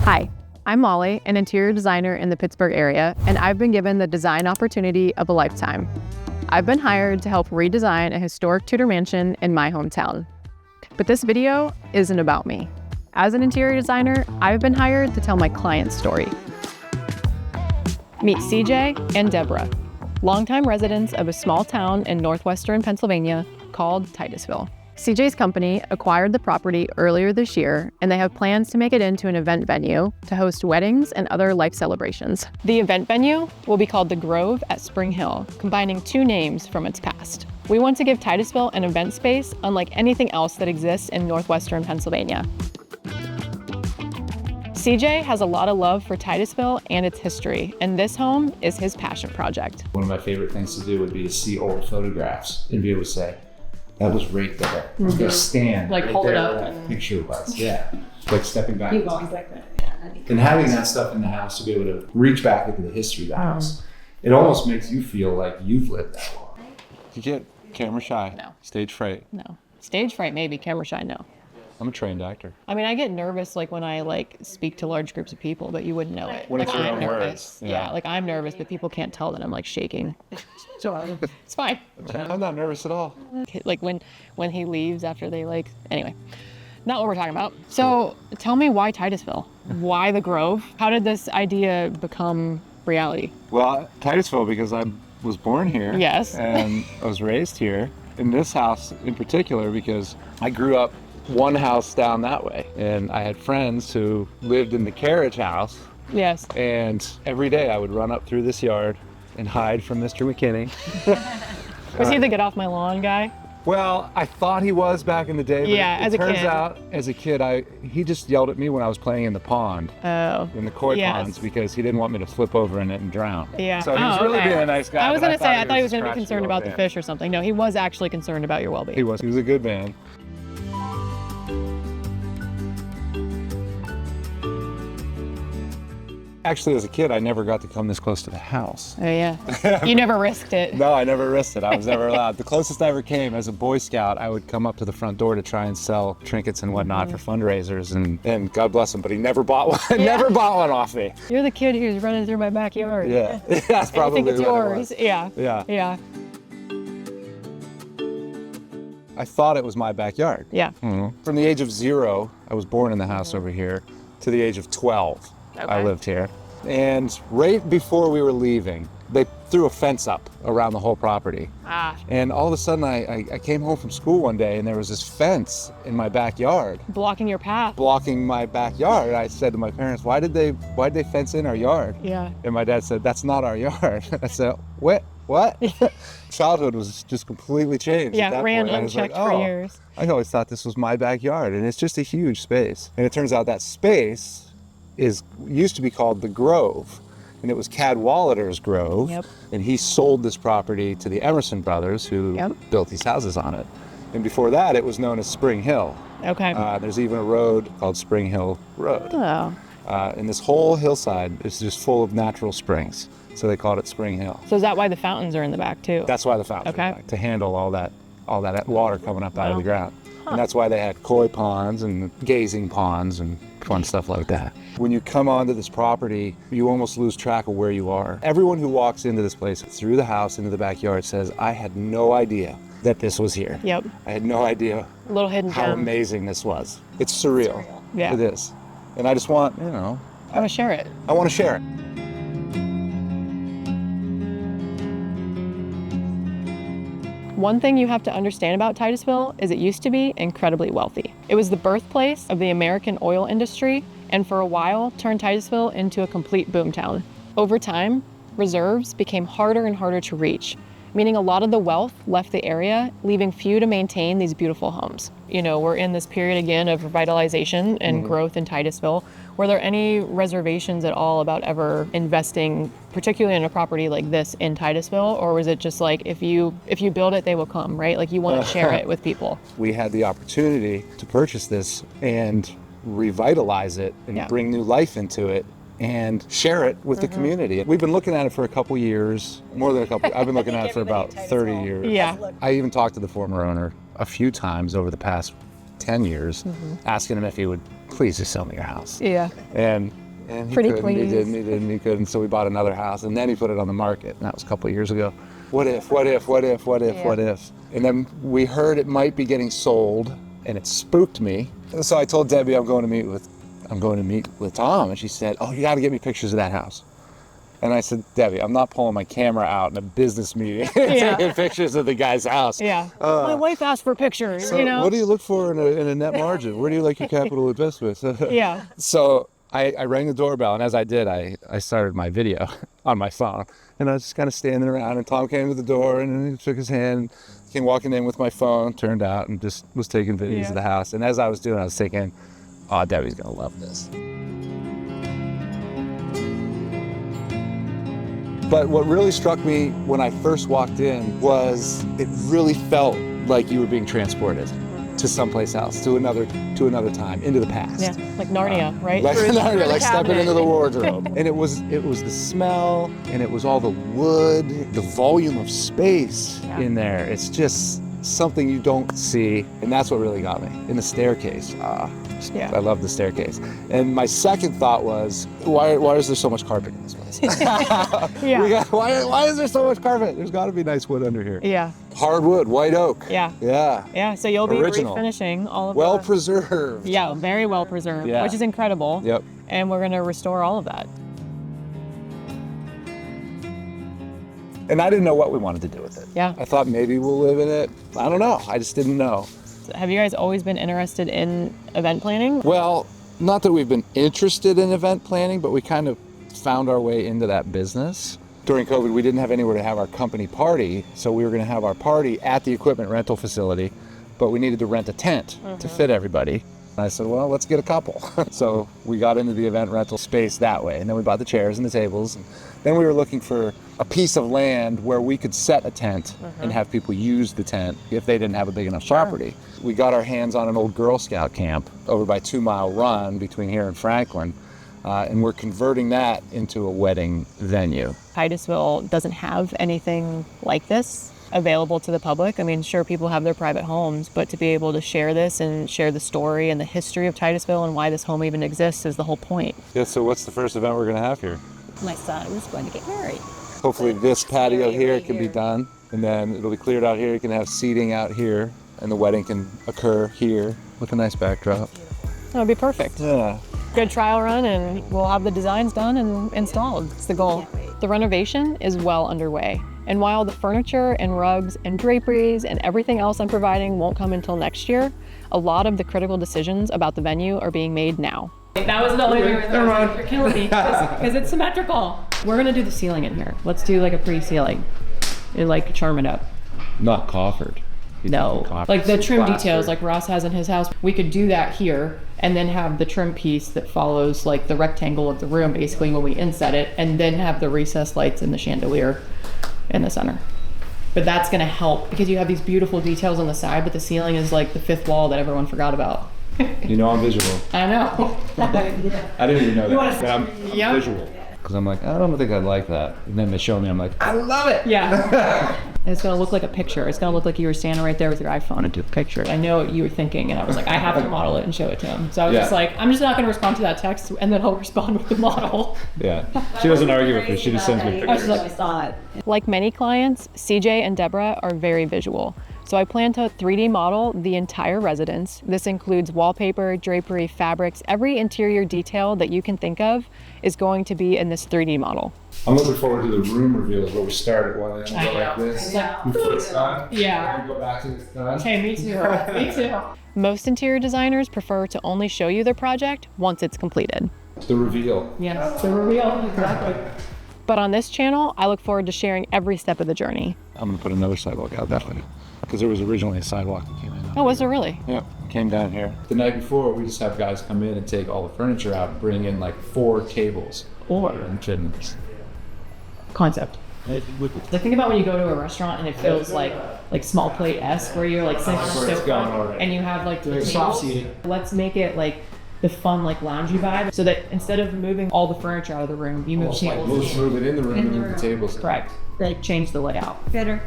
Hi, I'm Molly, an interior designer in the Pittsburgh area, and I've been given the design opportunity of a lifetime. I've been hired to help redesign a historic Tudor mansion in my hometown. But this video isn't about me. As an interior designer, I've been hired to tell my client's story. Meet CJ and Deborah, longtime residents of a small town in northwestern Pennsylvania called Titusville. CJ's company acquired the property earlier this year, and they have plans to make it into an event venue to host weddings and other life celebrations. The event venue will be called The Grove at Spring Hill, combining two names from its past. We want to give Titusville an event space unlike anything else that exists in northwestern Pennsylvania. CJ has a lot of love for Titusville and its history, and this home is his passion project. One of my favorite things to do would be to see old photographs and be able to say, that was right there. Mm-hmm. You gotta stand like right hold there it up where that and picture was. Yeah, like stepping back. Keep going back there. Yeah, and having that stuff in the house to be able to reach back into the history of the house, it almost makes you feel like you've lived that long. You get camera shy? No. Stage fright? No. Stage fright maybe, camera shy no. I'm a trained actor. I mean, I get nervous like when I speak to large groups of people, but you wouldn't know it. When like, it's your I'm own nervous. words. Yeah, like I'm nervous, but people can't tell that I'm like shaking. So it's fine. I'm not nervous at all. Like when he leaves after they anyway, not what we're talking about. So tell me why Titusville? Why the Grove? How did this idea become reality? Well, Titusville, because I was born here. Yes. And I was raised here. In this house in particular, because I grew up one house down that way. And I had friends who lived in the carriage house. Yes. And every day I would run up through this yard and hide from Mr. McKinney. Was he the get off my lawn guy? Well, I thought he was back in the day, but yeah, it turns out as a kid, he just yelled at me when I was playing in the pond. Oh. In the koi ponds, because he didn't want me to flip over in it and drown. Yeah. So he was really being a nice guy. I was going to say, I thought he was going to be scratchy concerned about the fish or something. No, he was actually concerned about your well-being. He was a good man. Actually, as a kid, I never got to come this close to the house. Oh, yeah. You never risked it. No, I never risked it. I was never allowed. The closest I ever came as a Boy Scout, I would come up to the front door to try and sell trinkets and whatnot for fundraisers, and God bless him, but he never bought one. Yeah. Never bought one off me. You're the kid who's running through my backyard. Yeah, that's probably I think it's what it yours. was. Yeah. Yeah. Yeah. I thought it was my backyard. Yeah. Mm-hmm. From the age of 0, I was born in the house over here, to the age of 12, I lived here. And right before we were leaving, they threw a fence up around the whole property. Ah. And all of a sudden, I came home from school one day, and there was this fence in my backyard. Blocking your path. Blocking my backyard. And I said to my parents, why'd they fence in our yard? Yeah. And my dad said, that's not our yard. I said, what? Childhood was just completely changed. Yeah, at that ran point. I was unchecked like, for years. I always thought this was my backyard, and it's just a huge space. And it turns out that space used to be called the Grove, and it was Cadwallader's Grove. Yep. And he sold this property to the Emerson brothers, who built these houses on it. And before that, it was known as Spring Hill. Okay. There's even a road called Spring Hill Road. Oh. And this whole hillside is just full of natural springs. So they called it Spring Hill. So is that why the fountains are in the back too? That's why the fountains are back, to handle all that water coming up out of the ground. Huh. And that's why they had koi ponds and gazing ponds and fun stuff like that. When you come onto this property, you almost lose track of where you are. Everyone who walks into this place, through the house, into the backyard, says, I had no idea that this was here. Yep. I had no idea A little hidden how gem. amazing this was. It's surreal. Yeah. It is. And I just want, I want to share it. I want to share it. One thing you have to understand about Titusville is it used to be incredibly wealthy. It was the birthplace of the American oil industry, and for a while turned Titusville into a complete boomtown. Over time, reserves became harder and harder to reach, meaning a lot of the wealth left the area, leaving few to maintain these beautiful homes. We're in this period again of revitalization and growth in Titusville. Were there any reservations at all about ever investing, particularly in a property like this in Titusville? Or was it just like, if you build it, they will come, right? Like you want to share it with people. We had the opportunity to purchase this and revitalize it and bring new life into it and share it with the community. We've been looking at it for a couple years, more than a couple. I've been looking at it for about 30 years. Yeah. I even talked to the former owner a few times over the past 10 years, asking him if he would please just sell me your house. Yeah. And he Pretty couldn't, please. he couldn't. So we bought another house, and then he put it on the market. And that was a couple of years ago. What if? And then we heard it might be getting sold, and it spooked me. So I told Debbie I'm going to meet with Tom, and she said, "Oh, you got to get me pictures of that house." And I said, "Debbie, I'm not pulling my camera out in a business meeting taking pictures of the guy's house." Yeah. My wife asked for pictures, So you know? what do you look for in a net margin? Where do you like your capital investments? Yeah. So I rang the doorbell, and as I did, I started my video on my phone. And I was just kind of standing around, and Tom came to the door, and he took his hand, came walking in with my phone, turned out, and just was taking videos of the house. And as I was doing it, I was thinking, oh, Debbie's going to love this. But what really struck me when I first walked in was it really felt like you were being transported to someplace else, to another time, into the past. Yeah. Like Narnia, right? Like Through Narnia, the like stepping cabinet. into the wardrobe. And it was the smell, and it was all the wood, the volume of space in there. It's just something you don't see, and that's what really got me. In the staircase. I love the staircase. And my second thought was, why is there so much carpet in this place? Why is there so much carpet? There's got to be nice wood under here. Yeah. Hardwood, white oak. Yeah. Yeah. Yeah. So you'll be Original. refinishing all of Well the... preserved. Yeah, very well preserved, Yeah. which is incredible. Yep. And we're going to restore all of that. And I didn't know what we wanted to do with it. Yeah. I thought maybe we'll live in it. I don't know. I just didn't know. Have you guys always been interested in event planning? Well, not that we've been interested in event planning, but we kind of found our way into that business. During COVID, we didn't have anywhere to have our company party, so we were going to have our party at the equipment rental facility, but we needed to rent a tent to fit everybody. And I said, well, let's get a couple. So we got into the event rental space that way, and then we bought the chairs and the tables. And then we were looking for a piece of land where we could set a tent and have people use the tent if they didn't have a big enough property. We got our hands on an old Girl Scout camp over by 2 Mile Run between here and Franklin, and we're converting that into a wedding venue. Titusville doesn't have anything like this available to the public. I mean, sure, people have their private homes, but to be able to share this and share the story and the history of Titusville and why this home even exists is the whole point. Yeah, so what's the first event we're going to have here? My son was going to get married. Hopefully this patio here can be done, and then it'll be cleared out here. You can have seating out here, and the wedding can occur here with a nice backdrop. That would be perfect. Yeah. Good trial run, and we'll have the designs done and installed. It's the goal. The renovation is well underway. And while the furniture and rugs and draperies and everything else I'm providing won't come until next year, a lot of the critical decisions about the venue are being made now. That was the only reason you're killing me, because it's symmetrical. We're gonna do the ceiling in here. Let's do like a pretty ceiling. It like charm it up. Not coffered. No, like the trim details like Ross has in his house. We could do that here and then have the trim piece that follows like the rectangle of the room basically when we inset it, and then have the recessed lights and the chandelier in the center. But that's gonna help because you have these beautiful details on the side, but the ceiling is like the fifth wall that everyone forgot about. You know I'm visual. I know. I didn't even know that. But I'm Yep. visual. Because I'm like, I don't think I'd like that. And then they show me, I'm like, I love it. Yeah. And it's gonna look like a picture. It's gonna look like you were standing right there with your iPhone and do a picture. I know what you were thinking, and I was like, I have to model it and show it to him. So I was just like, I'm just not gonna respond to that text, and then he'll respond with the model. Yeah. She doesn't argue with me. She just sends me I was pictures. like, I saw it. Like many clients, CJ and Deborah are very visual. So I plan to 3D model the entire residence. This includes wallpaper, drapery, fabrics, every interior detail that you can think of is going to be in this 3D model. I'm looking forward to the room reveals where we start at one end and go like this. Before it's done. Yeah. And we go back to it's done. Hey, me too. Me too. Most interior designers prefer to only show you their project once it's completed. The reveal. Yes, the reveal, exactly. But on this channel, I look forward to sharing every step of the journey. I'm going to put another sidewalk out that way. Because there was originally a sidewalk that came in. Oh, was there really? Yep, came down here. The night before, we just have guys come in and take all the furniture out and bring in like 4 tables. And fittings. Concept. Like think about when you go to a restaurant and it feels like small plate-esque where you're like sitting on a Where it's sofa going already. and you have like the Doing soft tables. seating. Let's make it like the fun like loungy vibe so that instead of moving all the furniture out of the room, you move Almost like tables. we'll just move it in the room and move the tables. Correct. Like change the layout. Better.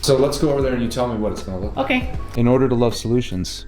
So let's go over there and you tell me what it's going to look like. Okay. In order to love solutions,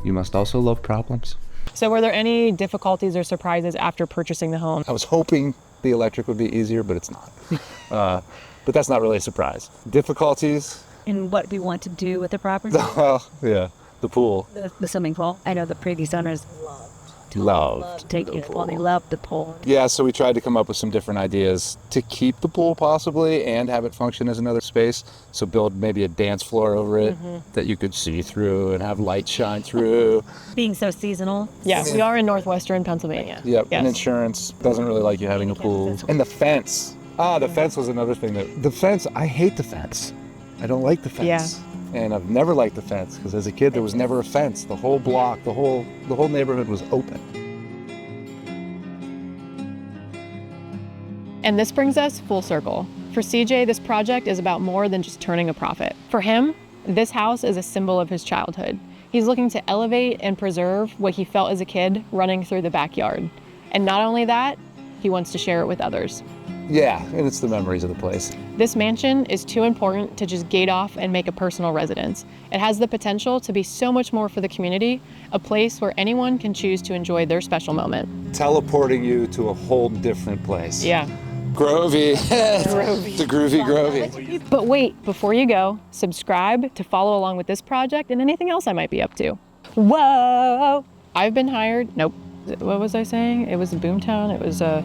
you must also love problems. So were there any difficulties or surprises after purchasing the home? I was hoping the electric would be easier, but it's not. But that's not really a surprise. Difficulties? And what we want to do with the property, Well, yeah, the pool. the swimming pool. I know the previous owners Loved take the it. pool. Well, they love the pool. Yeah, so we tried to come up with some different ideas to keep the pool possibly and have it function as another space. So build maybe a dance floor over it that you could see through and have light shine through. Being so seasonal. Yeah, we are in northwestern Pennsylvania. Yep, Yes. and insurance doesn't really like you having a pool. And the fence. The fence was another thing the fence, I hate the fence. I don't like the fence. And I've never liked the fence because as a kid there was never a fence. The whole block, the whole neighborhood was open. And this brings us full circle. For CJ, this project is about more than just turning a profit. For him, this house is a symbol of his childhood. He's looking to elevate and preserve what he felt as a kid running through the backyard. And not only that, he wants to share it with others. Yeah, and it's the memories of the place. This mansion is too important to just gate off and make a personal residence. It has the potential to be so much more for the community, a place where anyone can choose to enjoy their special moment. Teleporting you to a whole different place. Yeah. Grovey. The groovy Grovey. But wait, before you go, subscribe to follow along with this project and anything else I might be up to. Whoa! I've been hired. Nope. What was I saying? It was a boomtown. It was a...